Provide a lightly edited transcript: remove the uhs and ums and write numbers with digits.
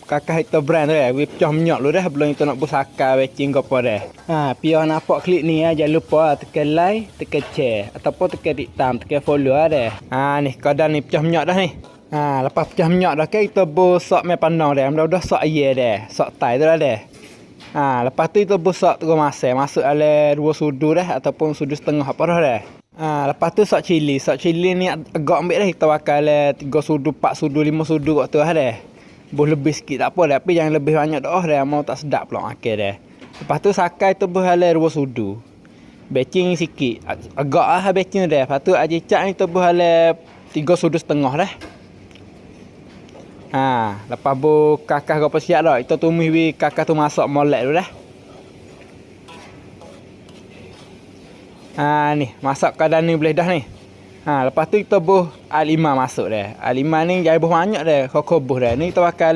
Kakak itu brand tu we pecah minyak lu dah belum kita nak busaka batching apa dah. Pion nampak klik ni jangan lupa tekan like, tekan share ataupun tekan hitam, tekan follow dah. Ni kadang ni pecah minyak dah ni. Lepas pecah minyak dah ke kita busak mai pandang dah. Dah sak air dah. Sak tai tu dah dah. Lepas tu kita busak terus masuk ala 2 sudu dah ataupun sudu setengah apa dah. Lepas tu sak cili. Sak cili ni agak ambil dah kita bakal 3 sudu, 4 sudu, 5 sudu kat tu dah. Boleh lebih sikit tak apa dah, tapi jangan lebih banyak dah dah, mau tak sedap pula makan dah. Lepas tu sakai tu berhala 2 sudu. Batching sikit. Agak batching dah. Lepas tu ajicak ni tu berhala 3 sudu setengah dah. Lepas bu kakak apa siap dah, kita tumis kakak tu masak molek tu dah. Ni masak kadang ni boleh dah ni. Lepas tu kita buh A5 masuk dah. A5 ni jangan buh banyak dah. Kau buh dah. Ni kita bakal